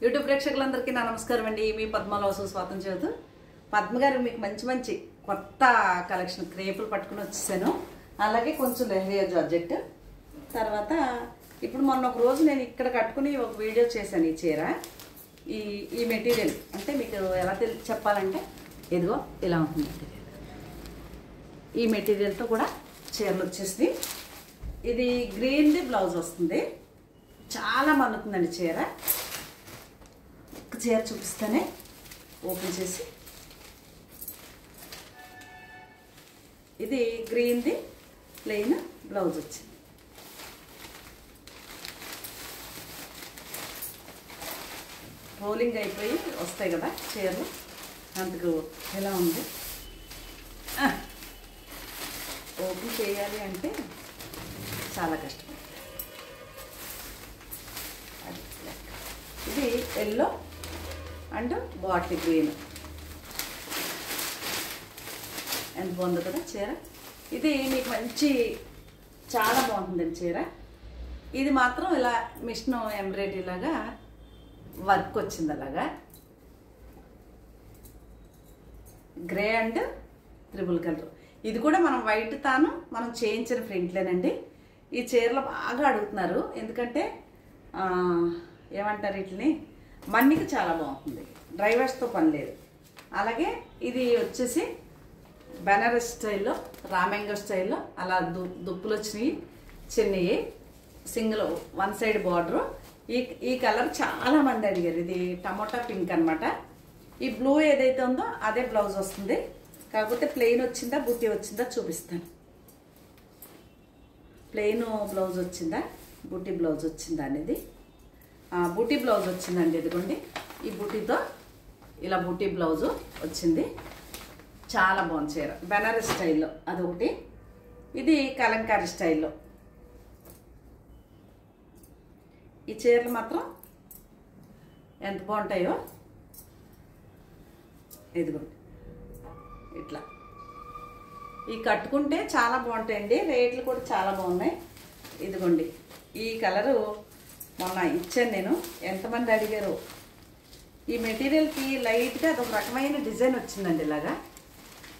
YouTube ప్రేక్షకులందరికీ నా నమస్కారం అండి. మీ పద్మలో స్వాగతం చేస్తూ పద్మ గారు మీకు మంచి మంచి కొత్త కలెక్షన్ క్రేపులు పట్టుకుని వచ్చేసాను. అలాగే కొంచెం లెహరియా జార్జెట్. తర్వాత ఇప్పుడు మొన్న ఒక రోజు నేను ఇక్కడ కట్టుకుని ఒక వీడియో చేశాను. ఈ చీర ఈ మెటీరియల్ అంటే మీకు ఎలా చెప్పాలంటే ఇదిగో ఇలా ఉంటుంది. ఈ మెటీరియల్తో కూడా చీరలు వచ్చేసి ఇది గ్రీన్ది బ్లౌజ్ వస్తుంది. చాలా మన్నుతుందండి చీర. చీర చూపిస్తానే ఓపెన్ చేసి ఇది గ్రీన్ది ప్లెయిన్ బ్లౌజ్ వచ్చింది. రోలింగ్ అయిపోయి వస్తాయి కదా చీరలు, అందుకు ఎలా ఉంది. ఓపెన్ చేయాలి అంటే చాలా కష్టం. ఇది ఎల్లో అండ్ బాటిల్ గ్రీన్. ఎంత బాగుందో కదా చీర. ఇది మీకు మంచి చాలా బాగుంటుందండి చీర. ఇది మాత్రం ఇలా మిషన్ ఎంబ్రాయిడరీ లాగా వర్క్ వచ్చింది. అలాగా గ్రే అండ్ త్రిబుల్ కలర్. ఇది కూడా మనం వైట్ తాను మనం చేయించిన ప్రింట్లేనండి. ఈ చీరలు బాగా అడుగుతున్నారు. ఎందుకంటే ఏమంటారు వీటిని, మన్నికి చాలా బాగుంటుంది, డ్రైవర్స్తో పని లేదు. అలాగే ఇది వచ్చేసి బెనారస్ స్టైల్లో, రామెంగో స్టైల్లో అలా దుప్పులు వచ్చినాయి, చిన్నవి, సింగిల్ వన్ సైడ్ బార్డరు. ఈ కలర్ చాలా మంది అడిగారు. ఇది టమోటా పింక్ అనమాట. ఈ బ్లూ ఏదైతే ఉందో అదే బ్లౌజ్ వస్తుంది. కాకపోతే ప్లెయిన్ వచ్చిందా బుట్టి వచ్చిందా చూపిస్తాను. ప్లెయిన్ బ్లౌజ్ వచ్చిందా బుట్టి బ్లౌజ్ వచ్చిందా అనేది. బుట్టి బ్లౌజ్ వచ్చిందండి. ఇదిగోండి ఈ బుట్టితో ఇలా బుట్టి బ్లౌజు వచ్చింది. చాలా బాగుంది చీర. బెనారస్ స్టైల్లో అదొకటి, ఇది కలంకారీ స్టైల్లో. ఈ చీరలు మాత్రం ఎంత బాగుంటాయో. ఇదిగోండి ఇట్లా ఈ కట్టుకుంటే చాలా బాగుంటాయండి. రేట్లు కూడా చాలా బాగున్నాయి. ఇదిగోండి ఈ కలరు మొన్న ఇచ్చాను నేను, ఎంతమంది అడిగారు. ఈ మెటీరియల్కి లైట్గా అదొక రకమైన డిజైన్ వచ్చిందండి. ఇలాగా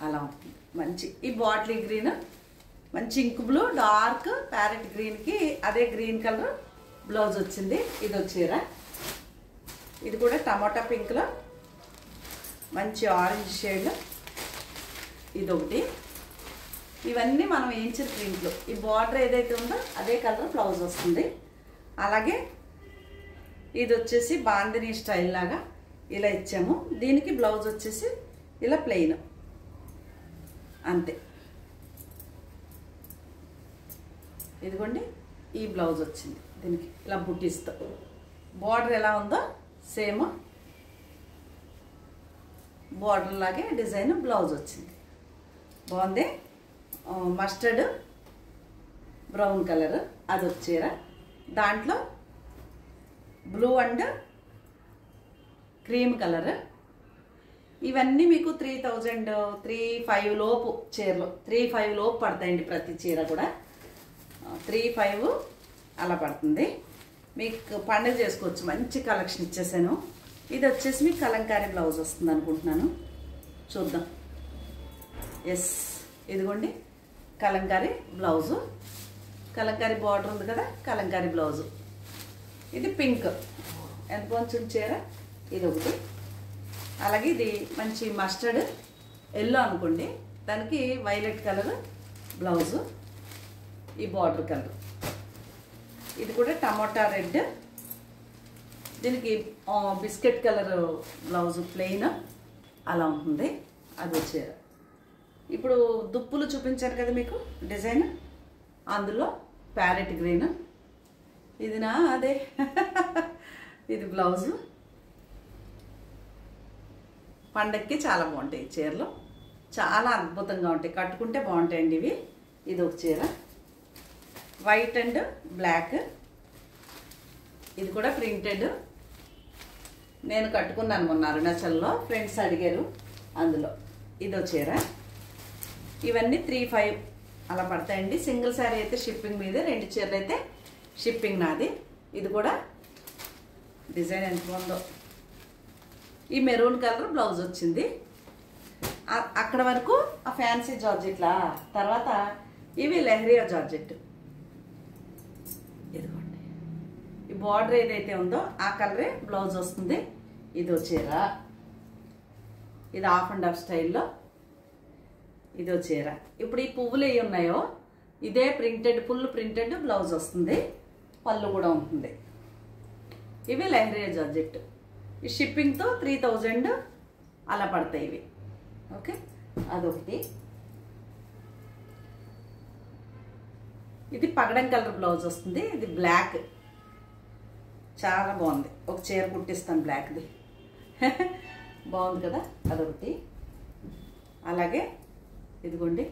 అలా ఉంటుంది మంచి. ఈ బాటిల్ గ్రీన్, మంచి ఇంక్ బ్లూ, డార్క్ ప్యారెట్ గ్రీన్కి అదే గ్రీన్ కలర్ బ్లౌజ్ వచ్చింది. ఇది చీర. ఇది కూడా టమాటా పింక్లో మంచి ఆరెంజ్ షేడ్లో ఇదొకటి. ఇవన్నీ మనం వేయించిన ప్రింట్లు. ఈ బార్డర్ ఏదైతే ఉందో అదే కలర్ బ్లౌజ్ వస్తుంది. అలాగే ఇది వచ్చేసి బాందిని స్టైల్ లాగా ఇలా ఇచ్చాము. దీనికి బ్లౌజ్ వచ్చేసి ఇలా ప్లెయిన్ అంతే. ఇదిగోండి ఈ బ్లౌజ్ వచ్చింది. దీనికి ఇలా బుట్టిస్తా. బార్డర్ ఎలా ఉందో సేమ్ బార్డర్ లాగే డిజైన్ బ్లౌజ్ వచ్చింది. బాగుంది. మస్టర్డ్ బ్రౌన్ కలర్ అది వచ్చేరా. దాంట్లో బ్లూ అండ్ క్రీమ్ కలర్. ఇవన్నీ మీకు 3000 35 లోపు చీరలు, 35 లోపు పడతాయండి. ప్రతి చీర కూడా 35 అలా పడుతుంది. మీకు పండుగ చేసుకోవచ్చు. మంచి కలెక్షన్ ఇచ్చేసాను. ఇది వచ్చేసి మీకు కలంకారీ బ్లౌజ్ వస్తుంది అనుకుంటున్నాను. చూద్దాం. ఎస్ ఇదిగోండి కలంకారీ బ్లౌజు. కలంకారీ బార్డర్ ఉంది కదా, కలంకారీ బ్లౌజు. ఇది పింక్ ఎంత బాగుంది చీర. ఇది ఒకటి. అలాగే ఇది మంచి మస్టర్డ్ ఎల్లో అనుకోండి, దానికి వైలెట్ కలర్ బ్లౌజు, ఈ బార్డర్ కలర్. ఇది కూడా టమోటా రెడ్, దీనికి బిస్కెట్ కలర్ బ్లౌజు ప్లెయిన్ అలా ఉంటుంది. అది చీర. ఇప్పుడు దుప్పులు చూపించాను కదా మీకు డిజైన్, అందులో ప్యారెట్ గ్రీన్. ఇది నా అదే ఇది బ్లౌజు. పండక్కి చాలా బాగుంటాయి చీరలు, చాలా అద్భుతంగా ఉంటాయి. కట్టుకుంటే బాగుంటాయండి ఇవి. ఇది ఒక చీర వైట్ అండ్ బ్లాక్. ఇది కూడా ప్రింటెడ్. నేను కట్టుకున్నాను మొన్న అరుణాచల్లో, ఫ్రెండ్స్ అడిగారు అందులో. ఇదో చీర. ఇవన్నీ 35 అలా పడతాయండి. సింగిల్ శారీ అయితే షిప్పింగ్ మీదే, 2 చీరలు అయితే షిప్పింగ్ నాది. ఇది కూడా డిజైన్ ఎంత బాగుందో. ఈ మెరూన్ కలర్ బ్లౌజ్ వచ్చింది. అక్కడ వరకు ఆ ఫ్యాన్సీ జార్జెట్లా. తర్వాత ఇవి లెహరియా జార్జెట్. ఇదిగోండి, ఈ బార్డర్ ఏదైతే ఉందో ఆ కలరే బ్లౌజ్ వస్తుంది. ఇదో చీర, ఇది హాఫ్ అండ్ హాఫ్ స్టైల్లో ఇదో చీర. ఇప్పుడు ఈ పువ్వులు ఏ ఉన్నాయో ఇదే ప్రింటెడ్, ఫుల్ ప్రింటెడ్ బ్లౌజ్ వస్తుంది. పళ్ళు కూడా ఉంటుంది. ఇవి లెహరియా జార్జెట్. ఈ షిప్పింగ్తో 3000 అలా పడతాయి ఇవి. ఓకే, అదొకటి. ఇది పగడం కలర్ బ్లౌజ్ వస్తుంది. ఇది బ్లాక్, చాలా బాగుంది. ఒక చీర కుట్టిస్తాను బ్లాక్ది. బాగుంది కదా, అదొకటి. అలాగే ఇదిగోండి,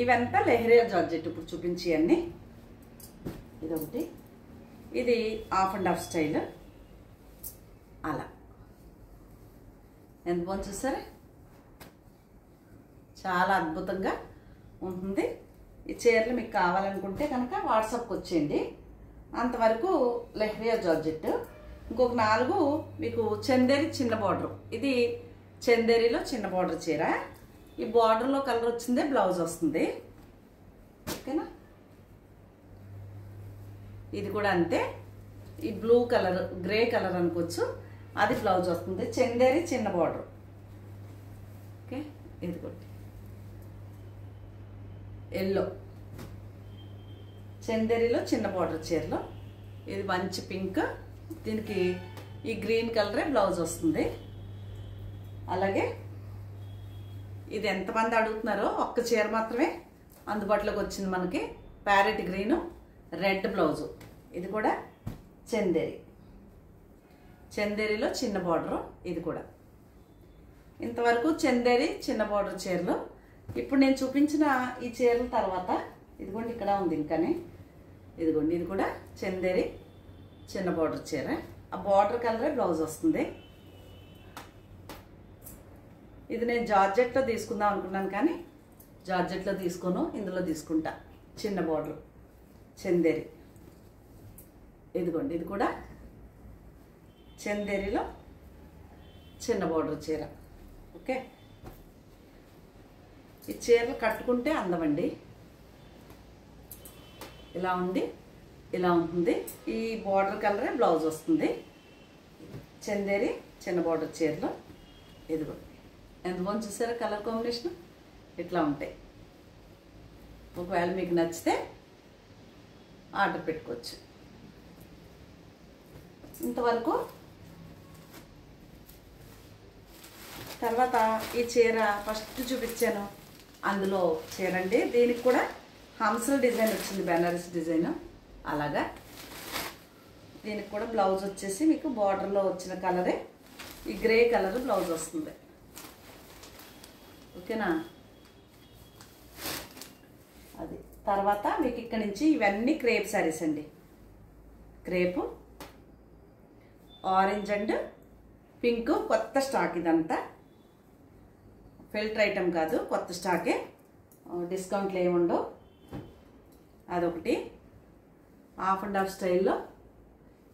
ఇవంతా లెహరియా జార్జెట్ ఇప్పుడు చూపించి అన్ని. ఇదొకటి, ఇది హాఫ్ అండ్ హాఫ్ స్టైల్. అలా ఎంత బాగుంది చూసారా, చాలా అద్భుతంగా ఉంటుంది. ఈ చీరలు మీకు కావాలనుకుంటే కనుక వాట్సాప్కి వచ్చేయండి. అంతవరకు లెహరియా జార్జెట్. ఇంకొక 4 మీకు చందేరి చిన్న బార్డర్. ఇది చందేరిలో చిన్న బార్డర్ చీర. ఈ బార్డర్లో కలర్ వచ్చిందే బ్లౌజ్ వస్తుంది. ఓకేనా, ఇది కూడా అంతే. ఈ బ్లూ కలర్, గ్రే కలర్ అనుకోవచ్చు, అది బ్లౌజ్ వస్తుంది. చందేరి చిన్న బార్డర్. ఓకే, ఇది కొట్టి ఎల్లో, చందేరిలో చిన్న బార్డర్ చీరలో. ఇది మంచి పింక్, దీనికి ఈ గ్రీన్ కలరే బ్లౌజ్ వస్తుంది. అలాగే ఇది ఎంతమంది అడుగుతున్నారో, ఒక్క చీర మాత్రమే అందుబాటులోకి వచ్చింది మనకి. Parrot green, red blouse. ఇది కూడా చందేరి, చందేరిలో చిన్న బార్డరు. ఇది కూడా ఇంతవరకు చందేరి చిన్న బార్డర్ చీరలు. ఇప్పుడు నేను చూపించిన ఈ చీరల తర్వాత ఇదిగోండి ఇక్కడ ఉంది ఇంకానే. ఇదిగోండి, ఇది కూడా చందేరి చిన్న బార్డర్ చీర. ఆ బార్డర్ కలరే బ్లౌజ్ వస్తుంది. ఇది నేను జార్జెట్లో తీసుకుందాం అనుకున్నాను, కానీ జార్జెట్లో తీసుకోను, ఇందులో తీసుకుంటా. చిన్న బార్డర్ చందేరి. ఇదిగోండి, ఇది కూడా చందేరిలో చిన్న బార్డర్ చీర. ఓకే, ఈ చీరలు కట్టుకుంటే అందమండి. ఇలా ఉండి ఇలా ఉంటుంది. ఈ బార్డర్ కలరే బ్లౌజ్ వస్తుంది. చందేరి చిన్న బార్డర్ చీరలో. ఇదిగో ఎంత బాగుంది చూసారా, కలర్ కాంబినేషన్ ఇట్లా ఉంటాయి. ఒకవేళ మీకు నచ్చితే ఆర్డర్ పెట్టుకోవచ్చు. ఇంతవరకు. తర్వాత ఈ చీర ఫస్ట్ చూపించాను, అందులో చీర అండి. దీనికి కూడా హంసల డిజైన్ వచ్చింది, బెనారస్ డిజైన్. అలాగా దీనికి కూడా బ్లౌజ్ వచ్చేసి మీకు బార్డర్లో వచ్చిన కలరే ఈ గ్రే కలర్ బ్లౌజ్ వస్తుంది. ఓకేనా, అది. తర్వాత మీకు ఇక్కడ నుంచి ఇవన్నీ క్రేప్ శారీస్ అండి. క్రేపు, ఆరెంజ్ అండ్ పింక్ కొత్త స్టాక్. ఇదంతా ఫిల్టర్ ఐటమ్ కాదు, కొత్త స్టాకే. డిస్కౌంట్లు ఏముండవు. అదొకటి. హాఫ్ అండ్ హాఫ్ స్టైల్లో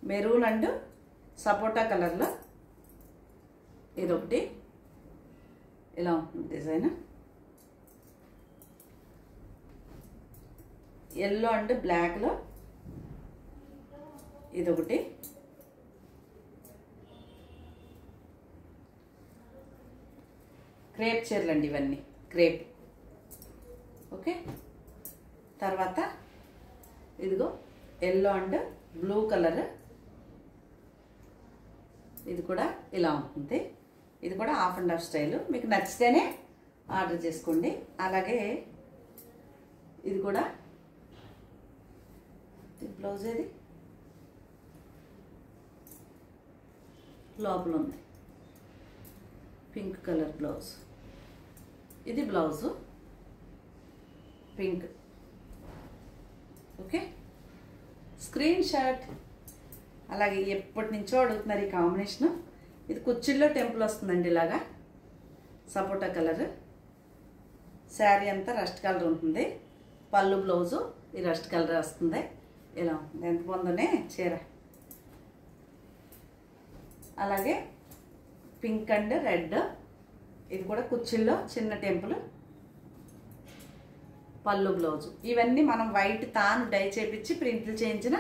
మెరూన్ అండ్ సపోటా కలర్లో ఇదొకటి. ఇలా ఉంటుంది డిజైన్. ఎల్లో అండ్ బ్లాక్లో ఇదొకటి. క్రేప్ చీరలు అండి ఇవన్నీ, క్రేప్. ఓకే, తర్వాత ఇదిగో ఎల్లో అండ్ బ్లూ కలర్. ఇది కూడా ఇలా ఉంటుంది. ఇది కూడా హాఫ్ అండ్ హాఫ్ స్టైలు. మీకు నచ్చితేనే ఆర్డర్ చేసుకోండి. అలాగే ఇది కూడా బ్లౌజ్ ఏది లోపల ఉంది, పింక్ కలర్ బ్లౌజ్. ఇది blouse pink. Okay, screen shot. అలాగే ఎప్పటి నుంచో అడుగుతున్నారు ఈ కాంబినేషన్. ఇది కుచ్చిళ్ళలో టెంపుల్ వస్తుందండి, ఇలాగా సపోటా కలర్. శారీ అంతా రస్ట్ కలర్ ఉంటుంది. పళ్ళు బ్లౌజు ఈ రస్ట్ కలర్ వస్తుంది. ఇలా ఉంటుంది. ఎంత బాగుందనే చీర. అలాగే పింక్ అండ్ రెడ్, ఇది కూడా కుచ్చిళ్ళలో చిన్న టెంపుల్, పళ్ళు బ్లౌజు. ఇవన్నీ మనం వైట్ తాను డై చేపించి ప్రింట్లు చేయించిన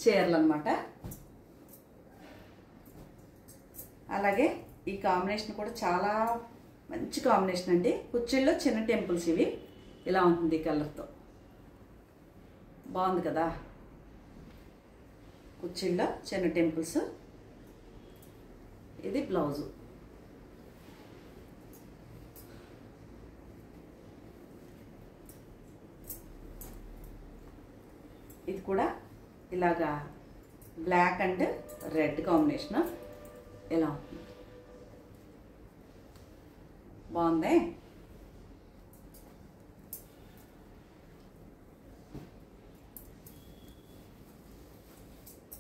చీరలు అన్నమాట. అలాగే ఈ కాంబినేషన్ కూడా చాలా మంచి కాంబినేషన్ అండి. కుచ్చిళ్ళలో చిన్న టెంపుల్స్ ఇవి, ఇలా ఉంటుంది కలర్తో, బాగుంది కదా. కుచ్చిళ్ళలో చిన్న టెంపుల్స్, ఇది బ్లౌజు. ఇది కూడా ఇలాగా బ్లాక్ అండ్ రెడ్ కాంబినేషన్, ఇలా ఉంటుంది, బాగుంది.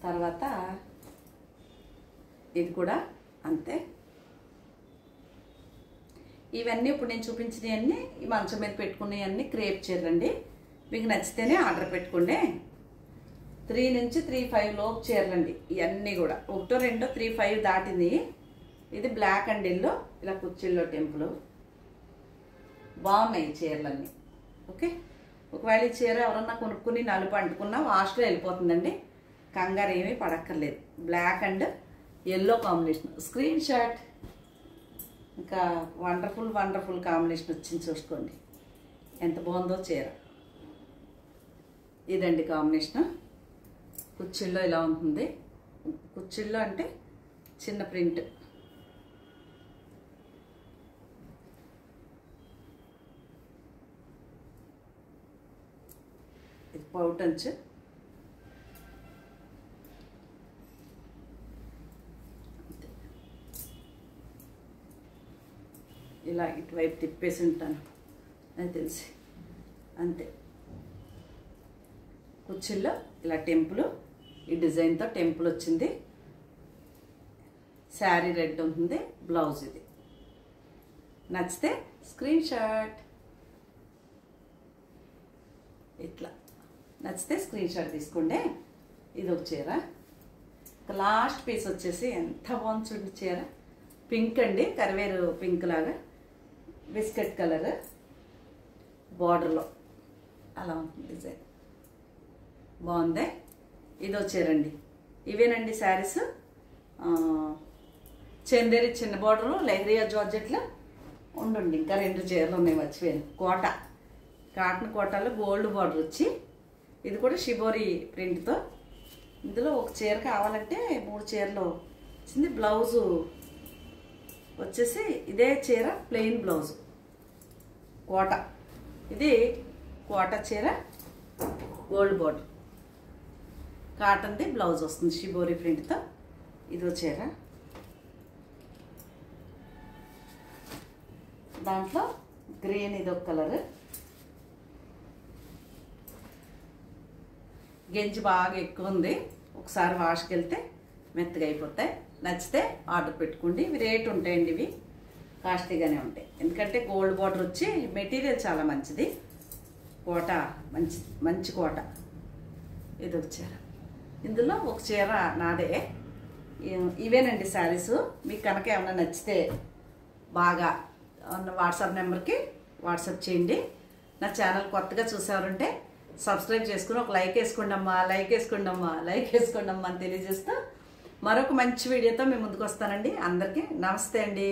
తర్వాత ఇది కూడా అంతే. ఇవన్నీ ఇప్పుడు నేను చూపించినవన్నీ ఈ మంచం మీద పెట్టుకునేవన్నీ క్రేప్ చీరలండి. మీకు నచ్చితేనే ఆర్డర్ పెట్టుకోండి. 3 నుంచి 3-5 లోపు చీరలండి ఇవన్నీ కూడా. 1, 2, 3, 5 దాటింది. ఇది బ్లాక్ అండ్ ఎల్లో, ఇలా కుచ్చిళ్ళలో టెంపుల్, బాగున్నాయి చీరలన్నీ. ఓకే, ఒకవేళ ఈ చీర ఎవరన్నా కొనుక్కుని నలుపు అంటుకున్నా వాష్లో వెళ్ళిపోతుందండి, కంగారు ఏమీ పడక్కర్లేదు. Black and yellow combination, screen shot. ఇంకా వండర్ఫుల్ కాంబినేషన్ వచ్చింది, చూసుకోండి ఎంత బాగుందో చీర. ఇదండి కాంబినేషన్. కుచ్చిళ్ళలో ఇలా ఉంటుంది. కుచ్చిళ్ళలో అంటే చిన్న ప్రింట్. ఇది పౌటంచు, ఇలా ఇటువైపు తిప్పేసి ఉంటాను అని తెలిసి, అంతే. కుచ్చిళ్ళలో ఇలా టెంపుల్, ఈ డిజైన్తో టెంపుల్ వచ్చింది. శారీ రెడ్ ఉంటుంది, బ్లౌజ్ ఇది. నచ్చితే స్క్రీన్ షాట్, ఇట్లా నచ్చితే స్క్రీన్ షాట్ తీసుకోండి. ఇది ఒక చీర. లాస్ట్ పీస్ వచ్చేసి ఎంత బాగుంది చూడండి చీర. పింక్ అండి, కరివేరు పింక్ లాగా, బిస్కెట్ కలర్ బార్డర్లో అలా ఉంటుంది డిజైన్, బాగుంది. ఇది వచ్చారండి. ఇవేనండి శారీస్. చందేరి చిన్న బార్డరు, లెహరియా జార్జెట్లో ఉండండి. ఇంకా 2 చీరలు ఉన్నాయి, మర్చిపోయాను. కోట, కాటన్ కోటాలో గోల్డ్ బార్డర్ వచ్చి, ఇది కూడా షిబోరి ప్రింట్తో. ఇందులో ఒక చీర కావాలంటే 3 చీరలు వచ్చింది. బ్లౌజు వచ్చేసి ఇదే చీర ప్లెయిన్ బ్లౌజు, కోట. ఇది కోట చీర, గోల్డ్ బార్డర్, కాటన్ది బ్లౌజ్ వస్తుంది షిబోరి ప్రింట్తో. ఇదో చీర, దాంట్లో గ్రీన్ ఇదొక కలర్. గెంజి బాగా ఎక్కువ ఉంది, ఒకసారి వాష్కి వెళ్తే మెత్తగా అయిపోతాయి. నచ్చితే ఆర్డర్ పెట్టుకోండి. ఇవి రేట్ ఉంటాయండి, ఇవి కాస్ట్లీగానే ఉంటాయి. ఎందుకంటే గోల్డ్ బార్డర్ వచ్చి మెటీరియల్ చాలా మంచిది, కోట మంచి కోట. ఇది ఒక చీర. ఇందులో ఒక చీర నాదే. ఇవేనండి శారీస్. మీకు కనుక ఏమైనా నచ్చితే బాగా వాట్సాప్ నెంబర్కి వాట్సాప్ చేయండి. నా ఛానల్ కొత్తగా చూసేవారంటే సబ్స్క్రైబ్ చేసుకుని ఒక లైక్ వేసుకోండి అమ్మా, లైక్ వేసుకోండి అమ్మా, లైక్ వేసుకోండి అమ్మా అని తెలియజేస్తూ మరొక మంచి వీడియోతో మేము ముందుకు వస్తానండి. అందరికీ నమస్తే అండి.